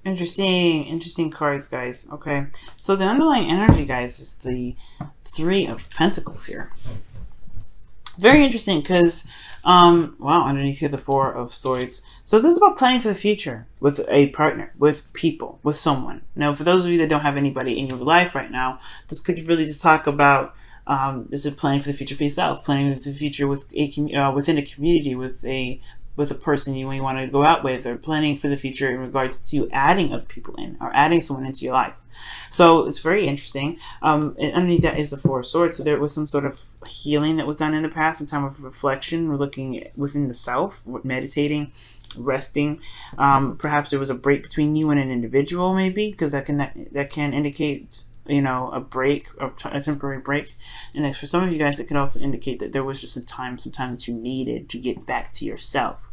Interesting cards, guys. Okay, so the underlying energy, guys, is the Three of Pentacles here. Very interesting because, wow, underneath here, the Four of Swords. So this is about planning for the future with a partner, with people, with someone. Now, for those of you that don't have anybody in your life right now, this could really just talk about, this is planning for the future for yourself, planning for the future with within a community, with a person you want to go out with, or planning for the future in regards to adding other people in, or adding someone into your life. So it's very interesting. And underneath that is the Four of Swords. So there was some sort of healing that was done in the past, some time of reflection. We're looking within the self, meditating, resting. Perhaps there was a break between you and an individual, maybe, because that can indicate, you know, a break, or a temporary break. And for some of you guys, it could also indicate that there was just some time that you needed to get back to yourself.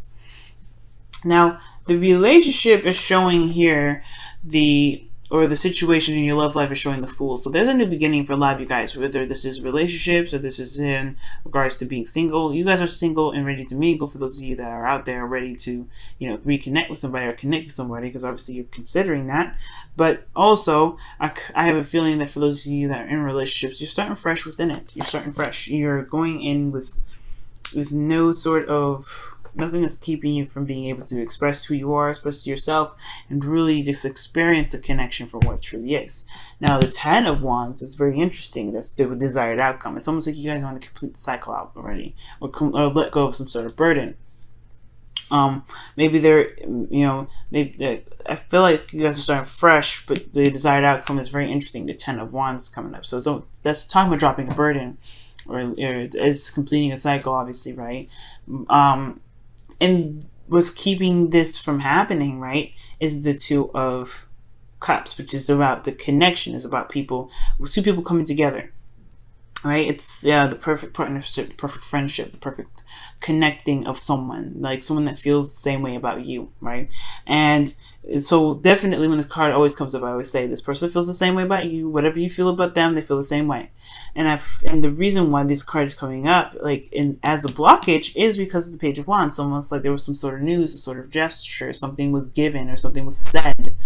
Now, the relationship is showing here the situation in your love life is showing the Fool. So there's a new beginning for a lot of you guys, whether this is relationships or this is in regards to being single. You guys are single and ready to mingle. For those of you that are out there ready to, you know, reconnect with somebody or connect with somebody, because obviously you're considering that. But also, I have a feeling that for those of you that are in relationships, you're starting fresh within it. You're starting fresh. You're going in with no sort of nothing that's keeping you from being able to express who you are, express to yourself, and really just experience the connection for what it truly is. Now, the Ten of Wands is very interesting. That's the desired outcome. It's almost like you guys want to complete the cycle out already, or let go of some sort of burden. Maybe they're, you know, I feel like you guys are starting fresh, but the desired outcome is very interesting. The Ten of Wands coming up. So that's talking about dropping a burden, or is completing a cycle, obviously, right? And what's keeping this from happening, right, is the Two of Cups, which is about the connection, is about two people coming together, right? It's the perfect partnership, the perfect friendship, the perfect connecting of someone, like someone that feels the same way about you, right? And so definitely when this card always comes up, I always say this person feels the same way about you. Whatever you feel about them, they feel the same way. And the reason why this card is coming up, like as a blockage, is because of the Page of Wands. So almost like there was some sort of news, a sort of gesture, something was given or something was said,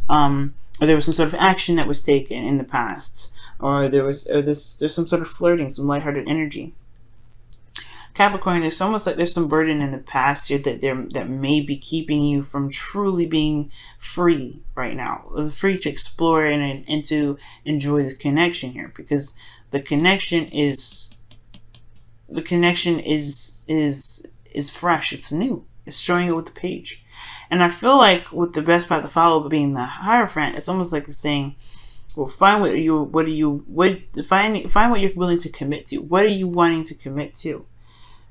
or there was some sort of action that was taken in the past, or there's some sort of flirting, some lighthearted energy. Capricorn, it's almost like there's some burden in the past here that may be keeping you from truly being free right now, free to explore and to enjoy the connection here, because the connection is fresh, it's new, it's showing it with the page. And I feel like with the best path to follow being the Hierophant, it's almost like it's saying, well, find what you're willing to commit to. What are you wanting to commit to?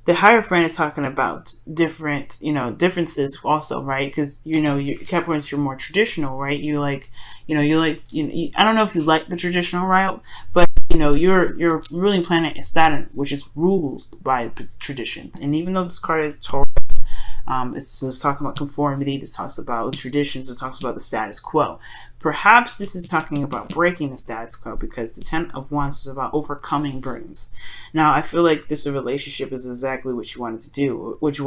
The Hierophant is talking about different, differences also, right? Because, Capricorns, you're more traditional, right? I don't know if you like the traditional route, but, your ruling planet is Saturn, which is ruled by traditions. And even though this card is Taurus, it's talking about conformity, this talks about traditions, it talks about the status quo. Perhaps this is talking about breaking the status quo, because the Ten of Wands is about overcoming burdens. Now, I feel like this relationship is exactly what you wanted to do, what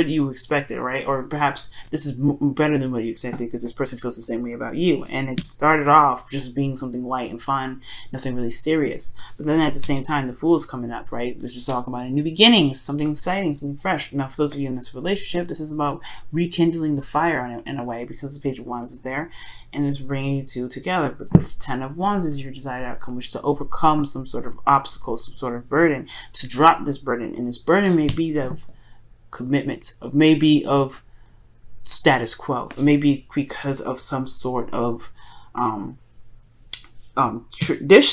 you expected, right? Or perhaps this is better than what you expected, because this person feels the same way about you, and it started off just being something light and fun, nothing really serious. But then at the same time, the Fool is coming up, right? It's just talking about a new beginning, something exciting, something fresh. Now, for those of you in this relationship, this is about rekindling the fire in a way, because the Page of Wands is there, and it's bringing you two together. But the Ten of Wands is your desired outcome, which is to overcome some sort of obstacle, some sort of burden, to drop this burden. And this burden may be of commitment, of status quo, maybe because of some sort of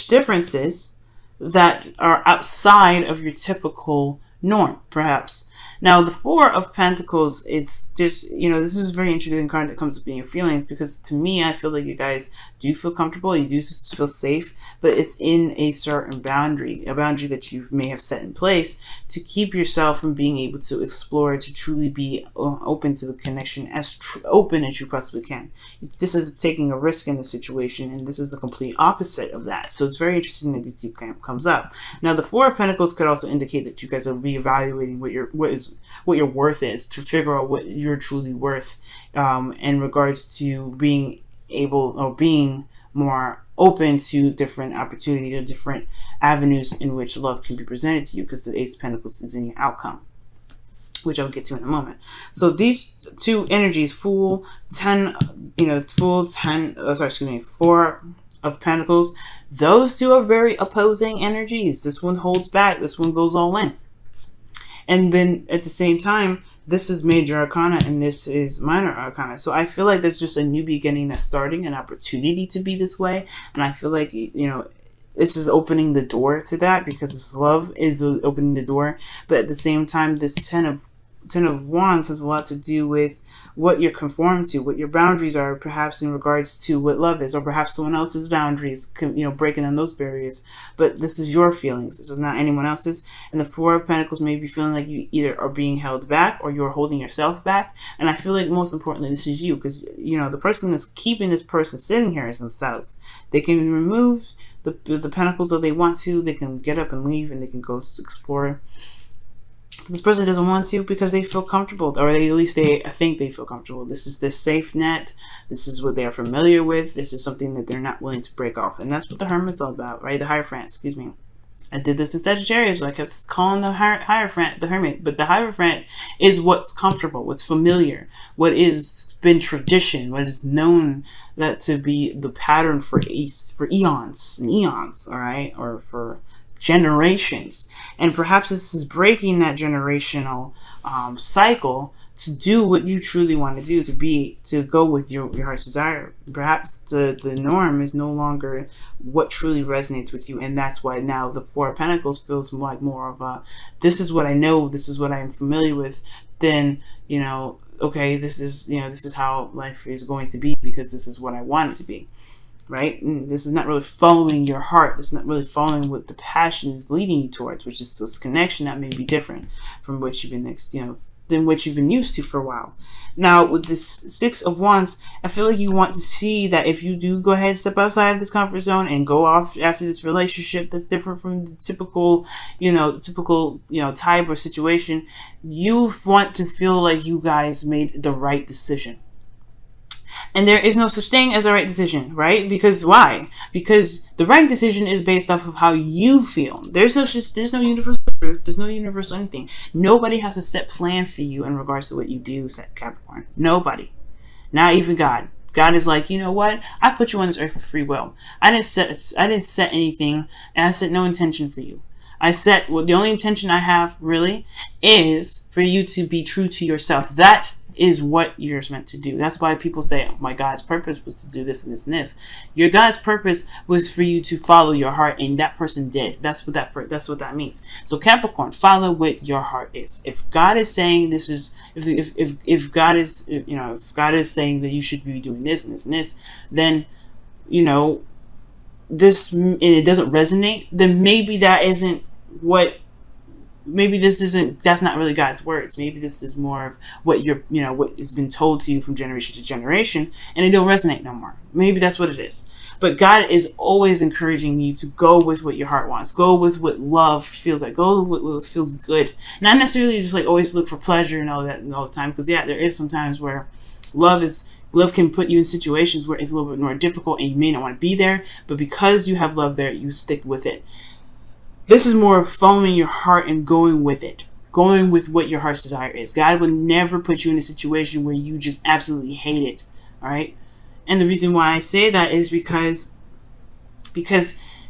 differences that are outside of your typical norm, perhaps. Now, the Four of Pentacles, it's just, this is a very interesting card that comes up in your feelings, because to me, I feel like you guys do feel comfortable, you do feel safe, but it's in a certain boundary, a boundary that you may have set in place to keep yourself from being able to explore, to truly be open to the connection, as open as you possibly can. This is taking a risk in the situation, and this is the complete opposite of that. So it's very interesting that these two comes up. Now, the Four of Pentacles could also indicate that you guys are reevaluating what what your worth is, to figure out what you're truly worth, in regards to being able, or being more open to different opportunities or different avenues in which love can be presented to you, because the Ace of Pentacles is in your outcome, which I'll get to in a moment. So these two energies, Fool, 10, Fool, 10, excuse me, 4 of Pentacles, those two are very opposing energies. This one holds back, this one goes all in. And then at the same time, this is Major Arcana and this is Minor Arcana. So I feel like there's just a new beginning that's starting, an opportunity to be this way. And I feel like, this is opening the door to that, because this love is opening the door. But at the same time, this Ten of Wands has a lot to do with what you're conformed to, what your boundaries are, perhaps in regards to what love is, or perhaps someone else's boundaries, breaking down those barriers. But this is your feelings. This is not anyone else's. And the Four of Pentacles may be feeling like you either are being held back or you're holding yourself back. And I feel like most importantly, this is you, because, the person that's keeping this person sitting here is themselves. They can remove the pentacles if they want to. They can get up and leave, and they can go explore. This person doesn't want to because they feel comfortable, or at least I think they feel comfortable. This is the safe net. This is what they are familiar with. This is something that they're not willing to break off. And that's what the Hermit's all about, right? The Hierophant, excuse me. I did this in Sagittarius, so I kept calling the Hierophant the Hermit. But the Hierophant is what's comfortable, what's familiar, what is been tradition, what is known that to be the pattern for eons and eons, all right? Or for generations. And perhaps this is breaking that generational cycle to do what you truly want to do, to go with your heart's desire. Perhaps the norm is no longer what truly resonates with you, and that's why now the Four of Pentacles feels like more of a, this is what I know, this is what I'm familiar with, then okay, this is how life is going to be, because this is what I want it to be. Right? And this is not really following your heart. This is not really following what the passion is leading you towards, which is this connection that may be different from what you've been than what you've been used to for a while. Now, with this Six of Wands, I feel like you want to see that if you do go ahead and step outside of this comfort zone and go off after this relationship that's different from the typical type or situation, you want to feel like you guys made the right decision. And there is no such thing as a right decision, right? Because why? Because the right decision is based off of how you feel. There's no universal truth. There's no universal anything. Nobody has a set plan for you in regards to what you do, Capricorn. Nobody. Not even God. God is like, you know what? I put you on this earth for free will. I didn't set anything, and I set no intention for you. The only intention I have really is for you to be true to yourself. That is what you're meant to do. That's why people say, oh, my God's purpose was to do this and this and this. Your God's purpose was for you to follow your heart, and that person did. That's what that means. So Capricorn, follow what your heart is. If God is saying this is, if God is saying that you should be doing this and this and this, then this, and it doesn't resonate, then maybe that isn't what. Maybe that's not really God's words. Maybe this is more of what what has been told to you from generation to generation, and it don't resonate no more. Maybe that's what it is. But God is always encouraging you to go with what your heart wants. Go with what love feels like. Go with what feels good. Not necessarily just like always look for pleasure and all that all the time. Because there is some times where love can put you in situations where it's a little bit more difficult and you may not want to be there. But because you have love there, you stick with it. This is more of following your heart and going with it. Going with what your heart's desire is. God will never put you in a situation where you just absolutely hate it. All right? And the reason why I say that is because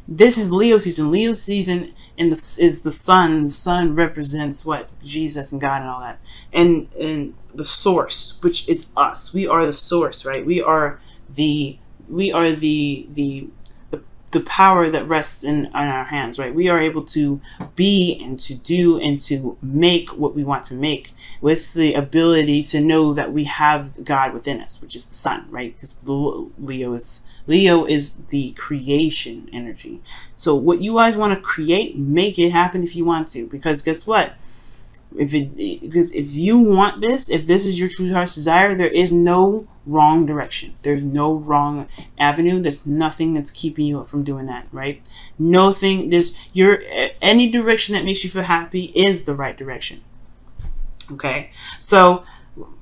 this is Leo season. Leo season is the sun. The sun represents what? Jesus and God and all that. And the source, which is us. We are the source, right? We are the power that rests in our hands, right? We are able to be and to do and to make what we want to make with the ability to know that we have God within us, which is the sun, right? Because Leo is the creation energy. So what you guys want to create, make it happen if you want to, because guess what? Because if you want this, if this is your true heart's desire, there is no wrong direction. There's no wrong avenue. There's nothing that's keeping you from doing that, right? Nothing. Any direction that makes you feel happy is the right direction. Okay, so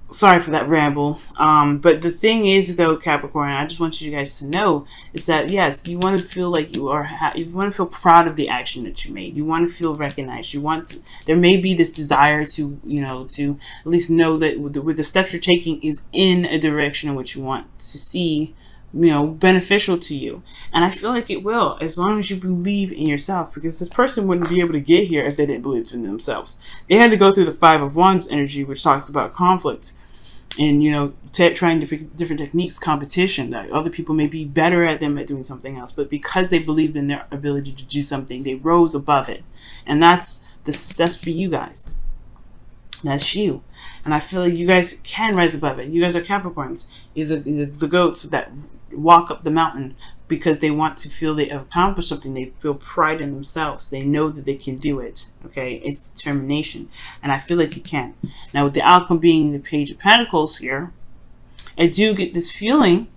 sorry for that ramble. But the thing is, though, Capricorn, I just want you guys to know is that yes, you want to feel like you are. You want to feel proud of the action that you made. You want to feel recognized. You want to, there may be this desire to, to at least know that with the steps you're taking is in a direction in which you want to see, beneficial to you. And I feel like it will, as long as you believe in yourself, because this person wouldn't be able to get here if they didn't believe in themselves. They had to go through the Five of Wands energy, which talks about conflict and, trying different techniques, competition, that other people may be better at them at doing something else, but because they believed in their ability to do something, they rose above it. And that's for you guys. That's you. And I feel like you guys can rise above it. You guys are Capricorns. You're the goats that walk up the mountain because they want to feel they have accomplished something. They feel pride in themselves. They know that they can do it. Okay? It's determination. And I feel like you can. Now, with the outcome being the Page of Pentacles here, I do get this feeling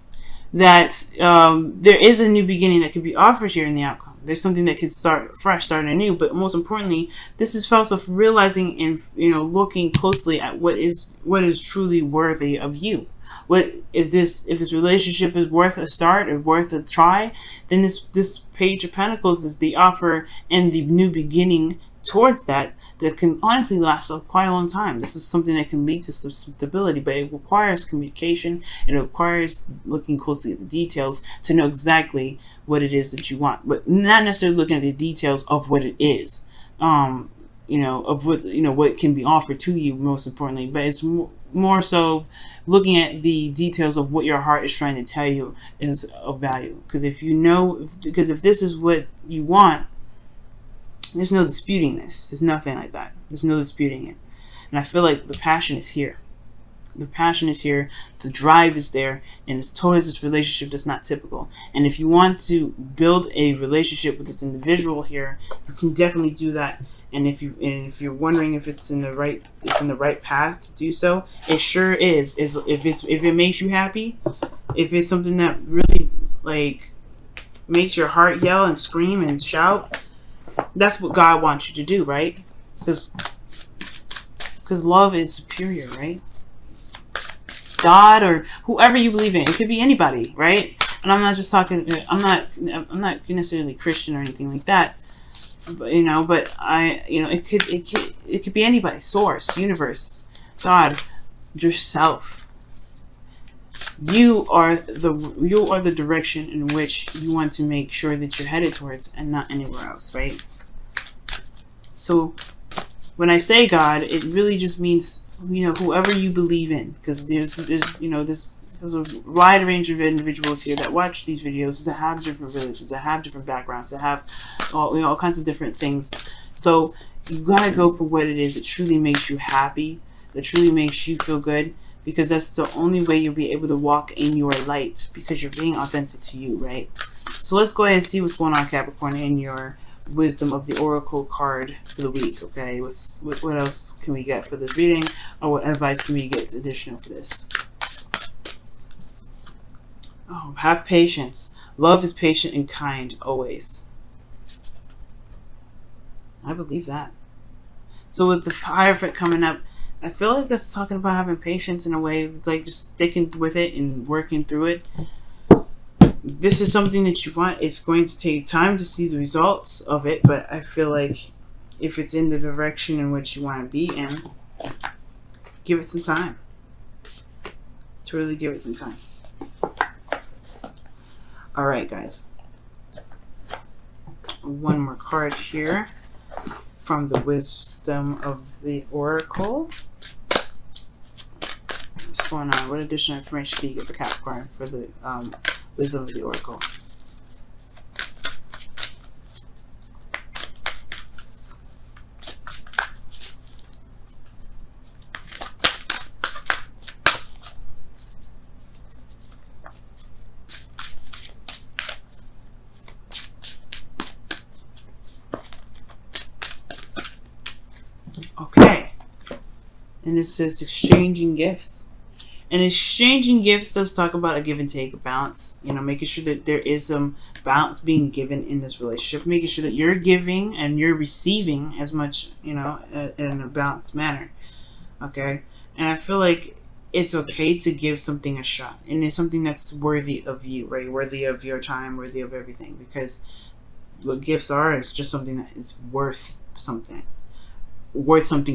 that there is a new beginning that could be offered here in the outcome. There's something that can start fresh, start anew. But most importantly, this is also realizing and looking closely at what is truly worthy of you. What if this relationship is worth a start or worth a try? Then this Page of Pentacles is the offer and the new beginning towards that can honestly last quite a long time. This is something that can lead to some stability, but it requires communication. It requires looking closely at the details to know exactly what it is that you want, but not necessarily looking at the details of what it is, of what can be offered to you, most importantly. But it's more so looking at the details of what your heart is trying to tell you is of value. Because if this is what you want, there's no disputing this. There's nothing like that. There's no disputing it. And I feel like the passion is here. The passion is here. The drive is there. And it's towards this relationship that's not typical. And if you want to build a relationship with this individual here, you can definitely do that. And if you're wondering if it's in the right path to do so, it sure is. If it makes you happy, if it's something that really makes your heart yell and scream and shout, that's what God wants you to do, right? Because love is superior, right? God or whoever you believe in, it could be anybody, right? And I'm not just talking. I'm not necessarily Christian or anything like that, but it could be anybody. Source, universe, God, yourself. You are the direction in which you want to make sure that you're headed towards, and not anywhere else, right? So when I say God, it really just means whoever you believe in, because there's a wide range of individuals here that watch these videos that have different religions, that have different backgrounds, that have all kinds of different things. So you gotta go for what it is that truly makes you happy, that truly makes you feel good. Because that's the only way you'll be able to walk in your light, because you're being authentic to you, right? So let's go ahead and see what's going on, Capricorn, in your wisdom of the Oracle card for the week, okay? What else can we get for this reading? Or what advice can we get additional for this? Oh, have patience. Love is patient and kind always. I believe that. So with the Hierophant coming up, I feel like it's talking about having patience in a way, like just sticking with it and working through it. This is something that you want. It's going to take time to see the results of it, but I feel like if it's in the direction in which you want to be in, give it some time. To really give it some time. Alright, guys. One more card here from the wisdom of the Oracle. What's going on? What additional information can you get for Capricorn for the wisdom of the Oracle? Okay. And it says exchanging gifts. And exchanging gifts does talk about a give and take, a balance. Making sure that there is some balance being given in this relationship. Making sure that you're giving and you're receiving as much, in a balanced manner. Okay, and I feel like it's okay to give something a shot, and it's something that's worthy of you, right? Worthy of your time, worthy of everything. Because what gifts are is just something that is worth something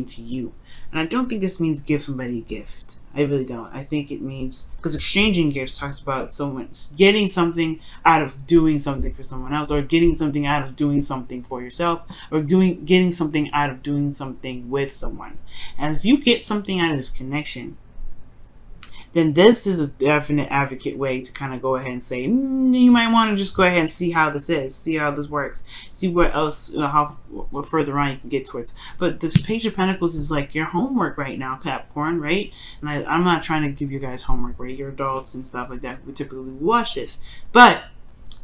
to you. And I don't think this means give somebody a gift. I really don't. I think it means, because exchanging gifts talks about someone getting something out of doing something for someone else, or getting something out of doing something for yourself, or getting something out of doing something with someone. And if you get something out of this connection, then this is a definite advocate way to kind of go ahead and say, you might want to just go ahead and see how this is, see how this works, see what else, what further on you can get towards. But the Page of Pentacles is like your homework right now, Capricorn, right? And I'm not trying to give you guys homework, right? You're adults and stuff like that. We typically watch this. But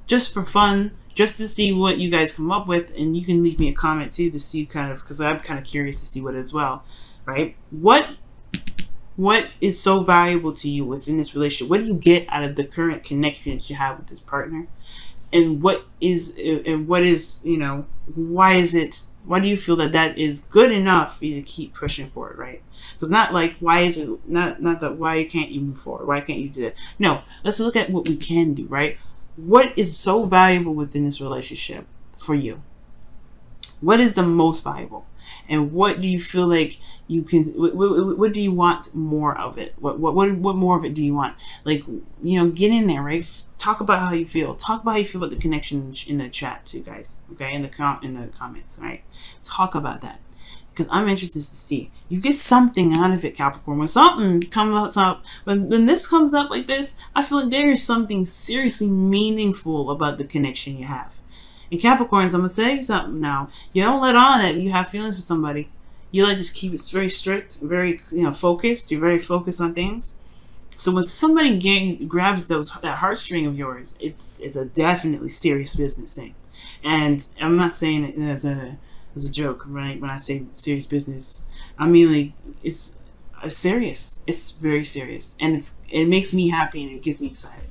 just for fun, just to see what you guys come up with, and you can leave me a comment too to see kind of, because I'm kind of curious to see what as well, right? What is so valuable to you within this relationship? What do you get out of the current connection that you have with this partner? And what is, you know, why do you feel that is good enough for you to keep pushing for it, right? Because not like, why is it, not that, why can't you move forward? Why can't you do that? No, let's look at what we can do, right? What is so valuable within this relationship for you? What is the most valuable? And what do you feel like you can, what do you want more of it? What more of it do you want? Like, you know, get in there, right? Talk about how you feel. Talk about how you feel about the connection in the chat too, guys. Okay, in the comments, right? Talk about that. Because I'm interested to see. You get something out of it, Capricorn. When something comes up, when this comes up like this, I feel like there is something seriously meaningful about the connection you have. And Capricorns, I'm going to tell you something now. You don't let on that you have feelings for somebody. You like just keep it very strict, very, you know, focused. You're very focused on things. So when somebody grabs that heartstring of yours, it's a definitely serious business thing. And I'm not saying it as a joke, right? When I say serious business, I mean like it's serious. It's very serious, and it makes me happy and it gets me excited.